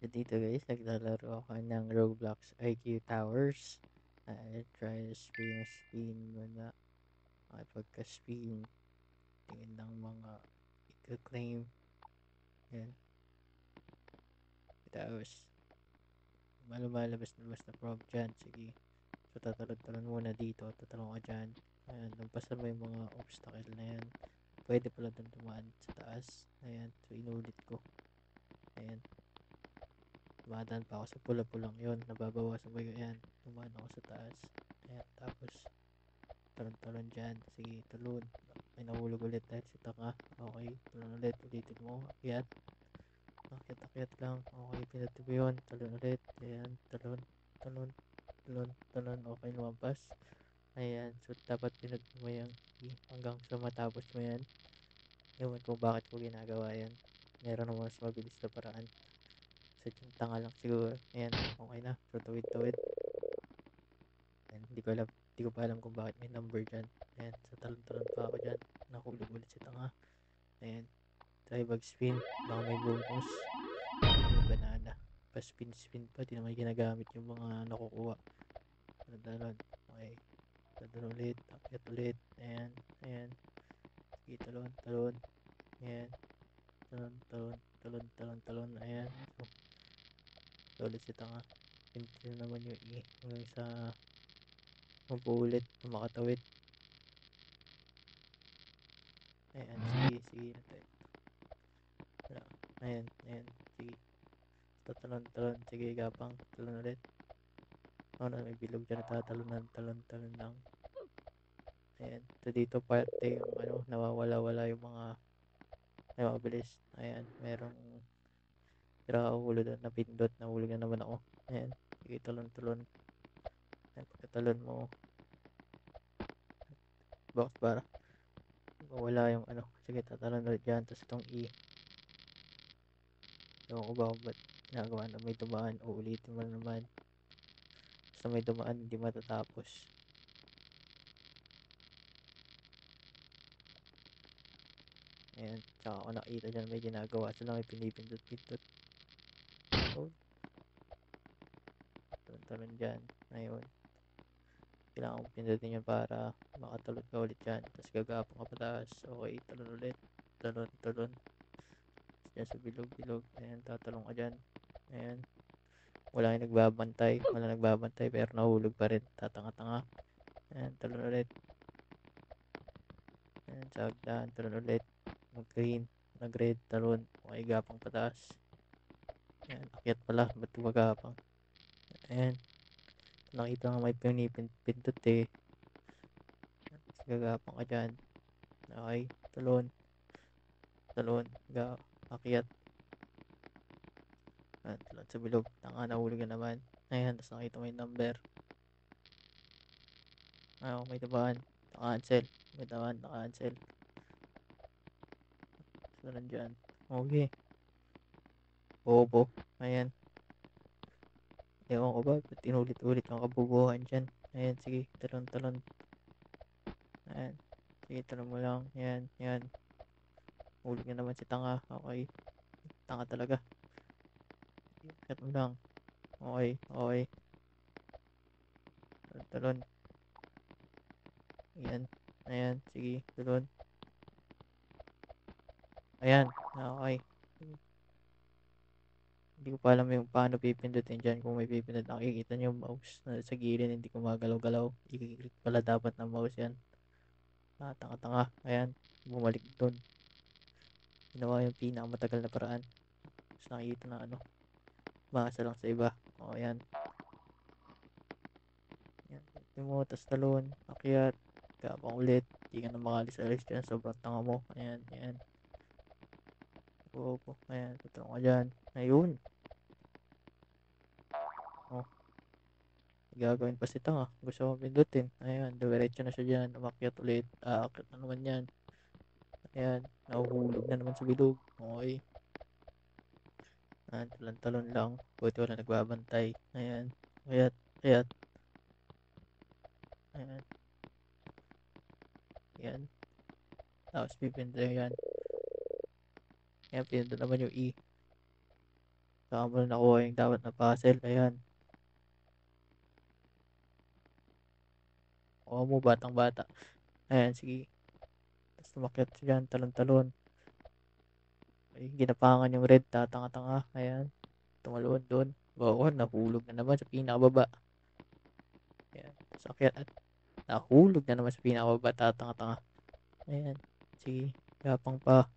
So dito guys, naglalaro ako ng Roblox IQ Towers. Try spin muna. At pagka-spin, tingin ng mga i-claim. Yan. Tapos, lumalabas na prompt dyan. Sige. So tatalon-talon muna dito. Tatalon ka dyan. Ayan, lampasan mo yung mga obstacle na yan. Pwede pala doon dumaan sa taas. Ayan, so inulit ko. Ayan. Dumadaan pa ako sa pula-pulang yun. Nababawasan ko yan. Dumaan ako sa taas. Ayan, tapos talon-talon dyan. Sige, talon. May nahulog ulit dahil si Taka. Okay, talon ulit. Ulitin mo. Akyat. Akyat lang. Okay, pinutin mo yun. Talon ulit. Ayan, talon. Talon. Talon. Talon. Okay, lumabas. Ayan, so dapat pinutin mo yung hanggang sa matapos mo yan. Ewan ko bakit ko ginagawa yan. Meron naman mas mabilis na paraan. Sadyang tanga lang siguro. Ayan, okay na. So, tawid-tawid. Ayan, hindi ko pa alam kung bakit may number dyan. Ayan, sa talon-talon pa ako dyan. Nahulog ulit si tanga. Ayan, try mag-spin. Baka may bonus. May banana. Pa-spin-spin pa. Di naman ginagamit yung mga nakukuha. Talon-talon. Okay. Talon ulit. Akyat ulit. Ayan, ayan. Sige, talon-talon. Ayan. Talon-talon. Talon-talon-talon. Ayan. So, ulit si tanga. Pintin naman yung hanggang sa mabulit na makatawid. Ayan, sige na tayo. Ayan, sige. Tatalon, sige, gapang, talon ulit. Na, may bilog dyan, talon lang. Ayan, so dito parte yung nawawala-wala yung mga, ay mabilis. Ayan, merong, nakahulog doon, napindot, nahulog na naman ako. Ayan, sige, talon. Ayan, pagkatalon mo, box para, mawala yung sige, tatalon ulit dyan, tapos itong ewan ko ba ba't ginagawa na may dumaan, uulitin mo naman. Basta may dumaan, hindi matatapos. Ayan, tsaka ako nakita dyan may ginagawa sila, may pinipindot-pindot. Oh, talon dyan. Ayun, kailangan kong pindutin yun para makatalon ka ulit dyan. Tapos gagapang ka pataas. Okay, talon ulit. Talon. Dyan sa bilog. Ayan, tatalong ka dyan. Ayan, wala yung nagbabantay pero nahulog pa rin. Tatanga-tanga. Ayan, talon ulit. Ayan, sa hagdan, talon ulit. Mag-green, nag-red, talon. Okay, gapang pataas. Ayan, akyat pala, ba't gumagapang? Ayan, nakita nga may pinipindot eh. Gagapang ka dyan. Okay, talon, akyat. Ayan, talon sa bilog. Tanga, nahulog na naman. Ayan, tapos nakita mo yung number. Ayaw, may tabaan. Naka-cancel. May tabaan, naka-cancel. Talon dyan. Okay. Bobo. Ayan. Ewan ko ba, ba't inulit-ulit yung kabubuhan dyan. Ayan, sige, talon. Ayan, sige, talon mo lang. Ayan. Hulog na naman si tanga. Okay. Tanga talaga. Cut mo lang. Okay. Talon. Ayan, sige, talon. Ayan, okay. Hindi ko pa alam yung paano pipindutin dyan. Kung may pipindut, nakikita nyo yung mouse na sa gilid, hindi ko magalaw-galaw. I-click pala dapat ng mouse yan. Tanga-tanga. Ayan, bumalik doon. Ginawa yung pinakamatagal na paraan. Tapos nakikita na masa lang sa iba. O, ayan. Yung mo, tas talon, akyat, gapang ulit. Hindi ka na makalis-alis dyan. Sobrang tanga mo. Ayan. Opo, ayan. Tutulong ka dyan. Ayun. Oh, gagawin pa si tanga. Gusto mo pindutin. Ayan, diretso na siya dyan. Umakyat ulit. Akyat na naman yan. Ayan, nahuhulog na naman sa bilog. Okay. Ayan, talon lang. Buti wala nagbabantay. Ayan, akyat. Ayan. Tapos pipindutin yan. Ayan, pindutin naman yung Saka mo na nakuha yung dapat na puzzle. Ayan. Kuha mo, batang bata. Ayan, sige. Tapos tumakyat siya dyan, talon-talon. Ay, ginapangan yung red, tatanga-tanga. Ayan, tumalon doon. Oo, nahulog na naman sa pinakababa. Ayan, sakyan at nahulog na naman sa pinakababa, tatanga-tanga. Ayan, sige, yapang pa.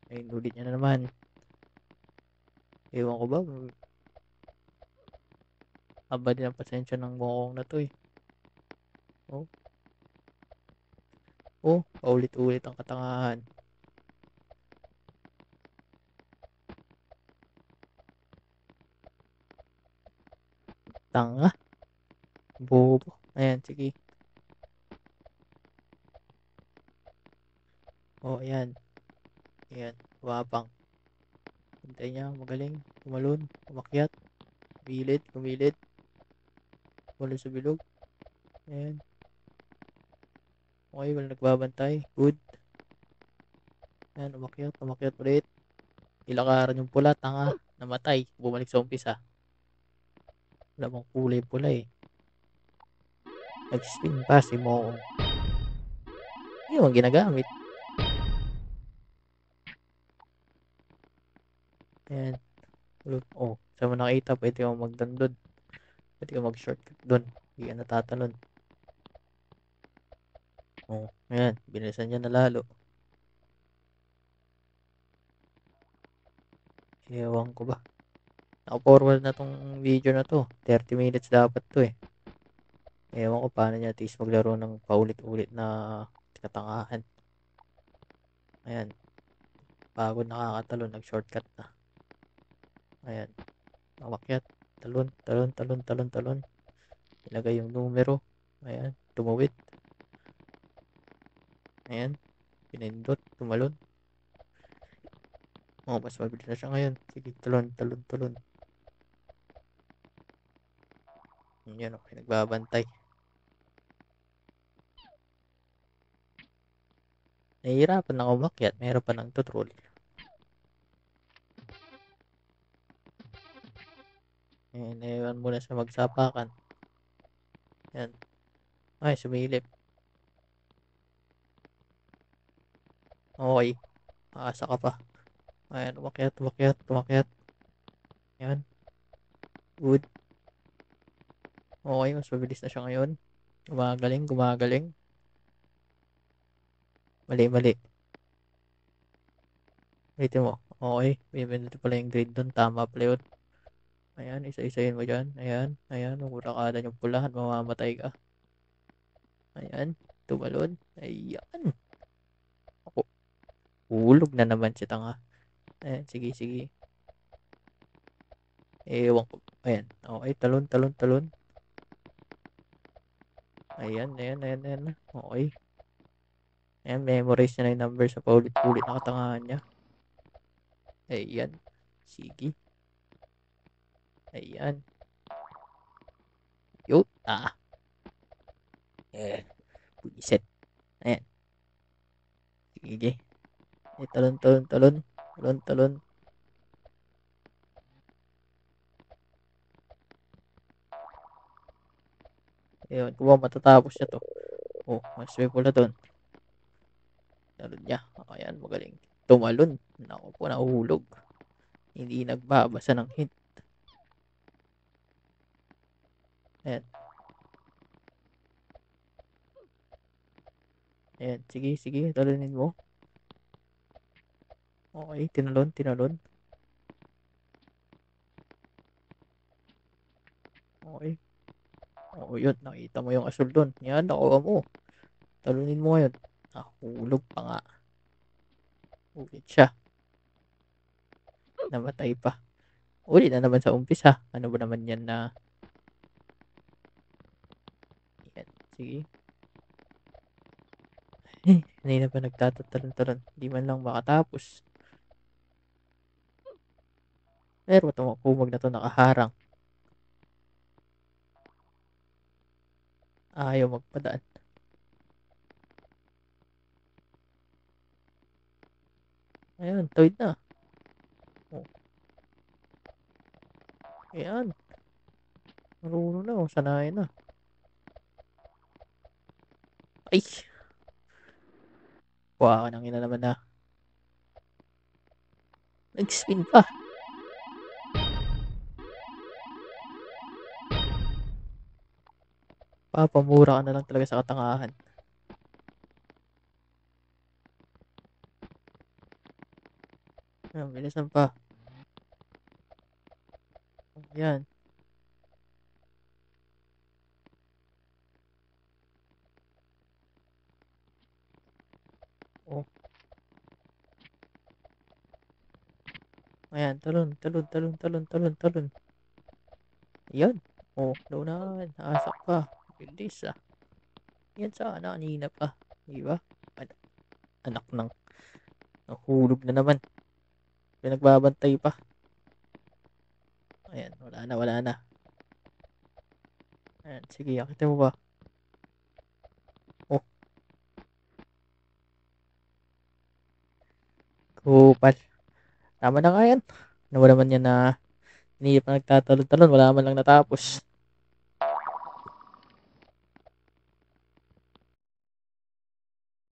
Ayun, ulit niya na naman. Ewan ko ba, haba din ang pasensya ng mokong na to eh. Oh, oh, paulit-ulit ang katangahan. Tanga, bobo. Ayan, sige. Oh, ayan. Ayan, wapang. Hintay niya, magaling. Tumalon, umakyat. Kumilid, kumilid. Wala sa bilog. Ayan. Okay, wala nagbabantay. Good. Ayan, umakyat, umakyat ulit. Ilakaran yung pula, tanga. Namatay. Bumalik sa umpisa. Wala bang kulay pula eh. Nag-spin pa si Moong. Hindi naman ginagamit. Ayan. Oh, saan mo nakita? Pwede ka magdandod. Pwede ka mag-shortcut doon. Hindi ka natatalon. Oh, ayan. Binisan niya na lalo. Ewan ko ba. Naka-forward na tong video na to. 30 minutes dapat to eh. Ewan ko paano niya at least maglaro ng paulit-ulit na katangahan. Ayan. Pagod, nakakatalon. Nag-shortcut na. Ayan. Umakyat. Talon, talon, talon, talon, talon. Ilagay yung numero. Ayan. Tumuwid. Ayan. Pinindot. Tumalon. Oh, mas mabilis na siya ngayon. Sige, talon, talon, talon. Yan, okay. Nagbabantay. Nahihirapan na umakyat. Meron pa ng tutrol. Ayan, naiwan muna sa magsapakan. Ayan. Ay, sumilip. Okay. Asa ka pa. Ayan, umakyat, umakyat, umakyat. Ayan. Good. Okay, mas mabilis na siya ngayon. Gumagaling, gumagaling. Mali, mali. Ulitin mo. Okay. Binibinuti pala yung grade doon. Tama pala yun. Ayan, isa-isayin mo dyan. Ayan, ayan. Magulakadan yung pulahan. Mamamatay ka. Ayan. Tumalon. Ayan. Ako. Hulog na naman si tanga. Ayan, sige, sige. Ewan ko. Ayan. Okay, talon, talon, talon. Ayan, ayan, ayan, ayan. Okay. Ayan, memorize niya na yung number sa paulit-ulit na katangahan niya. Ayan. Sige. Ayan. Yo. Ah. Puiset. Ayan. Sige. Talon, talon, talon. Talon, talon. Ayun, kung matatapos niya to. Oh, mas may pula doon. Talon niya. Ayan, magaling. Tumalon. Naku po, nahuhulog. Hindi nagbabasa ng hint. Ayan. Ayan, sige, sige. Talunin mo. Okay, tinalon, tinalon. Okay. Oo, yun. Nakita mo yung asul doon. Yan, nakuha mo. Talunin mo ngayon. Nahulog pa nga. Ulit siya. Namatay pa. Ulit na naman sa umpisa. Ano ba naman yan na... Yan, sige. Kanina pa nagtatatalon-talon. Di man lang makatapos. Pero itong kumag na to nakaharang. Ayaw magpadaan. Ayun, tawid na. Oh, Ayan. Marunong na. Sanayin na. Ay! Kuha ka ng ina naman na. Nag-spin pa. Papamura ka na lang talaga sa katangahan. Ayan, bilisan pa. Ayan. Oh. Ayan, talon, talon, talon, talon, talon, talon. Ayan. Oh, naunahan. Nakasak pa. Bilis ah. Yan sana kanina pa. Diba? Anak ng nahulog na naman. Pinagbabantay pa. Ayan, wala na, wala na. Ayan, sige, akitin mo ba? Oh, kupal. Tama na nga yan. Ano naman yan na hindi pa nagtatalon-talon, wala man lang natapos.